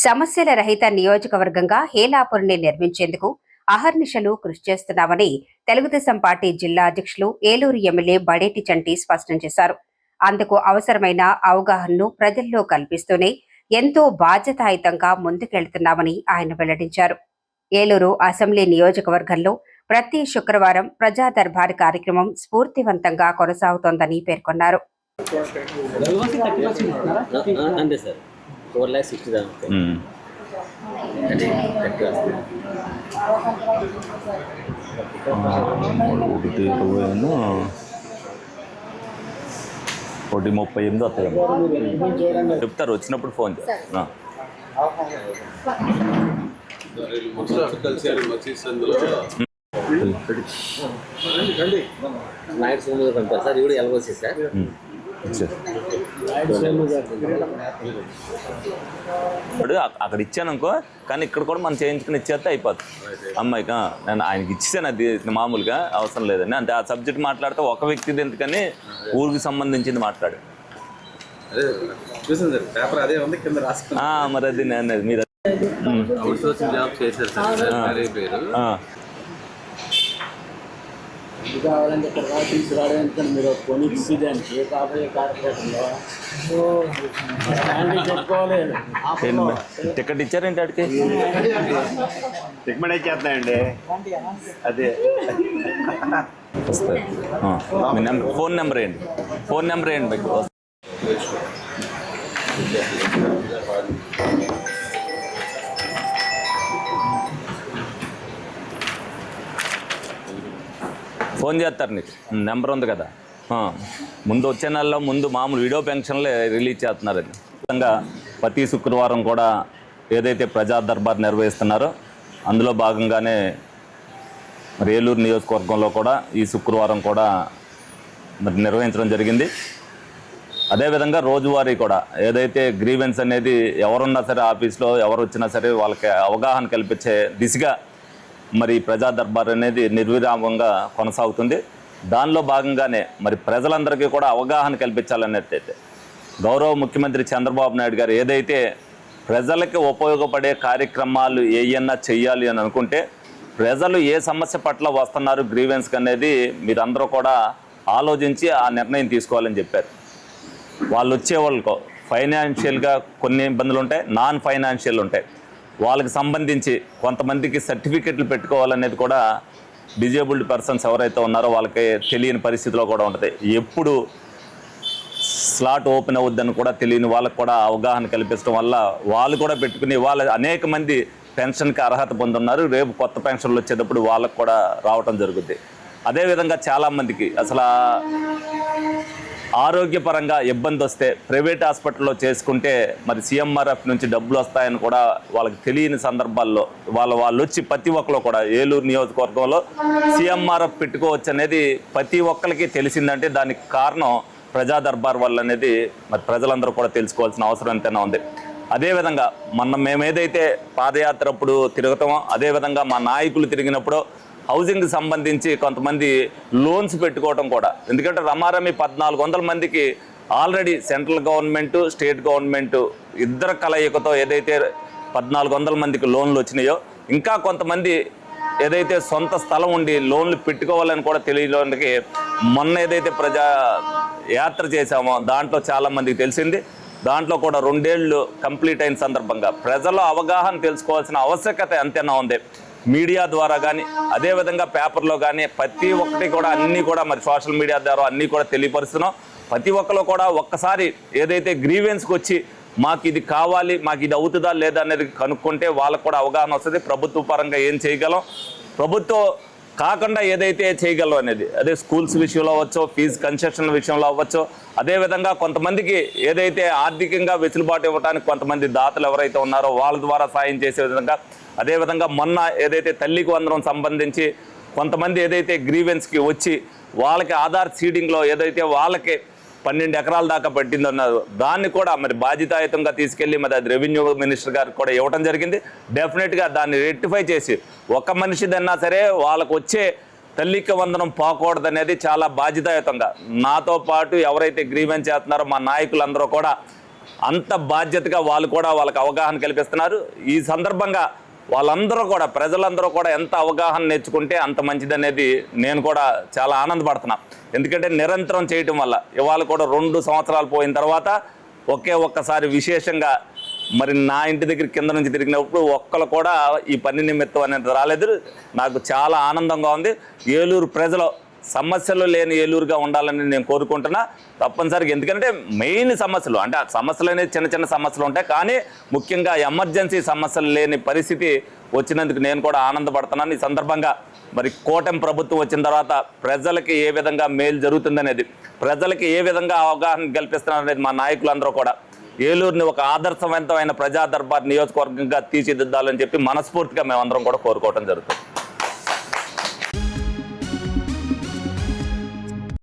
సమస్యల రహిత నియోజకవర్గంగా హేలాపురిని నిర్మించేందుకు అహర్నిశలు కృషి చేస్తున్నామని తెలుగుదేశం పార్టీ జిల్లా అధ్యక్షులు ఏలూరు ఎమ్మెల్యే బడేటి చంటి స్పష్టం చేశారు. అందుకు అవసరమైన అవగాహనను ప్రజల్లో కల్పిస్తూనే ఎంతో బాధ్యతాయుతంగా ముందుకెళ్తున్నామని ఆయన వెల్లడించారు. ఏలూరు అసెంబ్లీ నియోజకవర్గంలో ప్రతి శుక్రవారం ప్రజా దర్బార్ కార్యక్రమం స్ఫూర్తివంతంగా కొనసాగుతోందని పేర్కొన్నారు. 4,60,000. ఒకటి 38 వస్తాయి చెప్తారు. వచ్చినప్పుడు ఫోన్ చేస్తారు. సార్ ఇవి ఎలాగొచ్చి సార్ ఇప్పుడు అక్కడ ఇచ్చాను అనుకో, కానీ ఇక్కడ కూడా మనం చేయించుకుని ఇచ్చేస్తే అయిపోతుంది. అమ్మాయికి నేను ఆయనకి ఇచ్చాను, అది మామూలుగా అవసరం లేదండి. అంటే ఆ సబ్జెక్ట్ మాట్లాడితే ఒక వ్యక్తిది ఎందుకని ఊరికి సంబంధించింది మాట్లాడు. మరి అది నేను మీరు ఇది కావాలంటే ఇక్కడ తీసుకురావడానికి మీరు కొనిచ్చేదానికి కాబోయే కార్పొరేషన్లో చెప్పుకోవాలి. టికెట్ ఇచ్చారేంటి? అడిగి టికెట్ ఇచ్చేస్తాయండి. అదే మీ నెంబర్, ఫోన్ నెంబర్ ఏంటి? ఫోన్ నెంబర్ ఏంటి మీకు? ఫోన్ చేస్తారు, నీకు నెంబర్ ఉంది కదా. ముందు వచ్చే నెలలో ముందు మామూలు వీడియో పెన్షన్లే రిలీజ్ చేస్తున్నారండి. విధంగా ప్రతి శుక్రవారం కూడా ఏదైతే ప్రజా దర్బార్ నిర్వహిస్తున్నారో అందులో భాగంగానే మరి ఏలూరు నియోజకవర్గంలో కూడా ఈ శుక్రవారం కూడా మరి నిర్వహించడం జరిగింది. అదేవిధంగా రోజువారీ కూడా ఏదైతే గ్రీవెన్స్ అనేది ఎవరున్నా సరే ఆఫీస్లో ఎవరు వచ్చినా సరే వాళ్ళకి అవగాహన కల్పించే దిశగా మరి ప్రజా దర్బార్ అనేది నిర్విరామంగా కొనసాగుతుంది. దానిలో భాగంగానే మరి ప్రజలందరికీ కూడా అవగాహన కల్పించాలన్నట్టయితే గౌరవ ముఖ్యమంత్రి చంద్రబాబు నాయుడు గారు ఏదైతే ప్రజలకి ఉపయోగపడే కార్యక్రమాలు ఏయన్నా చెయ్యాలి అని అనుకుంటే ప్రజలు ఏ సమస్య పట్ల వస్తున్నారు గ్రీవెన్స్కి అనేది మీరందరూ కూడా ఆలోచించి ఆ నిర్ణయం తీసుకోవాలని చెప్పారు. వాళ్ళు వచ్చే వాళ్ళకు ఫైనాన్షియల్గా కొన్ని ఇబ్బందులు ఉంటాయి, నాన్ ఫైనాన్షియల్ ఉంటాయి. వాళ్ళకి సంబంధించి కొంతమందికి సర్టిఫికెట్లు పెట్టుకోవాలనేది కూడా డిజేబుల్డ్ పర్సన్స్ ఎవరైతే ఉన్నారో వాళ్ళకి తెలియని పరిస్థితిలో కూడా ఉంటుంది. ఎప్పుడు స్లాట్ ఓపెన్ అవుద్దని కూడా తెలియని వాళ్ళకు కూడా అవగాహన కల్పించడం వల్ల వాళ్ళు కూడా పెట్టుకుని వాళ్ళ అనేక మంది పెన్షన్కి అర్హత పొందున్నారు. రేపు కొత్త పెన్షన్లు వచ్చేటప్పుడు వాళ్ళకు కూడా రావటం జరుగుద్ది. అదేవిధంగా చాలామందికి అసలు ఆరోగ్యపరంగా ఇబ్బంది వస్తే ప్రైవేట్ హాస్పిటల్లో చేసుకుంటే మరి సీఎంఆర్ఎఫ్ నుంచి డబ్బులు వస్తాయని కూడా వాళ్ళకి తెలియని సందర్భాల్లో వాళ్ళు వచ్చి ప్రతి ఒక్కరు కూడా ఏలూరు నియోజకవర్గంలో సీఎంఆర్ఎఫ్ పెట్టుకోవచ్చు అనేది ప్రతి ఒక్కరికి తెలిసిందంటే దానికి కారణం ప్రజా దర్బార్ వల్ల అనేది మరి ప్రజలందరూ కూడా తెలుసుకోవాల్సిన అవసరం ఎంతైనా ఉంది. అదేవిధంగా మేము ఏదైతే పాదయాత్ర అప్పుడు తిరుగుతామో అదేవిధంగా మా నాయకులు తిరిగినప్పుడు హౌసింగ్కి సంబంధించి కొంతమంది లోన్స్ పెట్టుకోవడం కూడా, ఎందుకంటే రమారమి 1,400 మందికి already central government state government ఇద్దరు కలయికతో ఏదైతే 1,400 మందికి లోన్లు వచ్చినాయో ఇంకా కొంతమంది ఏదైతే సొంత స్థలం ఉండి లోన్లు పెట్టుకోవాలని కూడా తెలియడానికి మొన్న ఏదైతే ప్రజా యాత్ర చేశామో దాంట్లో చాలామందికి తెలిసింది. దాంట్లో కూడా 2 ఏళ్ళు కంప్లీట్ అయిన సందర్భంగా ప్రజల అవగాహన తెలుసుకోవాల్సిన ఆవశ్యకత ఎంతైనా ఉంది. మీడియా ద్వారా కానీ అదేవిధంగా పేపర్లో కానీ ప్రతి ఒక్కటి కూడా అన్నీ కూడా మరి సోషల్ మీడియా ద్వారా అన్నీ కూడా తెలియపరుస్తున్నాం. ప్రతి ఒక్కరు కూడా ఒక్కసారి ఏదైతే గ్రీవెన్స్కి వచ్చి మాకు ఇది కావాలి, మాకు ఇది అవుతుందా లేదా అనేది కనుక్కుంటే వాళ్ళకు కూడా అవగాహన వస్తుంది. ప్రభుత్వ పరంగా ఏం చేయగలం, ప్రభుత్వం కాకుండా ఏదైతే చేయగలం అనేది, అదే స్కూల్స్ విషయంలో అవ్వచ్చు, ఫీజు కన్సెషన్ విషయంలో అవ్వచ్చు. అదేవిధంగా కొంతమందికి ఏదైతే ఆర్థికంగా వెసులుబాటు ఇవ్వడానికి కొంతమంది దాతలు ఎవరైతే ఉన్నారో వాళ్ళ ద్వారా సాయం చేసే విధంగా, అదేవిధంగా మొన్న ఏదైతే తల్లికి వందనం సంబంధించి కొంతమంది ఏదైతే గ్రీవెన్స్కి వచ్చి వాళ్ళకి ఆధార్ సీడింగ్లో ఏదైతే వాళ్ళకి 12 ఎకరాల దాకా పట్టిందన్నారు దాన్ని కూడా మరి బాధ్యతాయుతంగా తీసుకెళ్ళి మరి అది రెవెన్యూ మినిస్టర్ గారికి కూడా ఇవ్వడం జరిగింది. డెఫినెట్గా దాన్ని రెక్టిఫై చేసి ఒక మనిషిదన్నా సరే వాళ్ళకు వచ్చే తల్లికి వందనం పోకూడదనేది చాలా బాధ్యతాయుతంగా నాతో పాటు ఎవరైతే గ్రీవెన్స్ చేస్తున్నారో మా నాయకులందరూ కూడా అంత బాధ్యతగా వాళ్ళు కూడా వాళ్ళకి అవగాహన కల్పిస్తున్నారు. ఈ సందర్భంగా వాళ్ళందరూ కూడా ప్రజలందరూ కూడా ఎంత అవగాహన నేర్చుకుంటే అంత మంచిదనేది నేను కూడా చాలా ఆనందపడుతున్నా. ఎందుకంటే నిరంతరం చేయటం వల్ల ఇవాళ కూడా 2 సంవత్సరాలు పోయిన తర్వాత ఒక్కసారి విశేషంగా మరి నా ఇంటి దగ్గర కింద నుంచి తిరిగినప్పుడు ఒక్కరు కూడా ఈ పని నిమిత్తం అనేది రాలేదు. నాకు చాలా ఆనందంగా ఉంది. ఏలూరు ప్రజలు సమస్యలు లేని ఏలూరుగా ఉండాలని నేను కోరుకుంటున్నా తప్పనిసరిగా. ఎందుకంటే మెయిన్ సమస్యలు అంటే ఆ సమస్యలు అనేది చిన్న సమస్యలు ఉంటాయి, కానీ ముఖ్యంగా ఎమర్జెన్సీ సమస్యలు లేని పరిస్థితి వచ్చినందుకు నేను కూడా ఆనందపడుతున్నాను. ఈ సందర్భంగా మరి కూటమి ప్రభుత్వం వచ్చిన తర్వాత ప్రజలకి ఏ విధంగా మేలు జరుగుతుందనేది, ప్రజలకి ఏ విధంగా అవగాహన కల్పిస్తున్నారు అనేది మా నాయకులందరూ కూడా ఏలూరుని ఒక ఆదర్శవంతమైన ప్రజా దర్బార్ నియోజకవర్గంగా తీర్చిదిద్దాలని చెప్పి మనస్ఫూర్తిగా మేమందరం కూడా కోరుకోవడం జరుగుతుంది.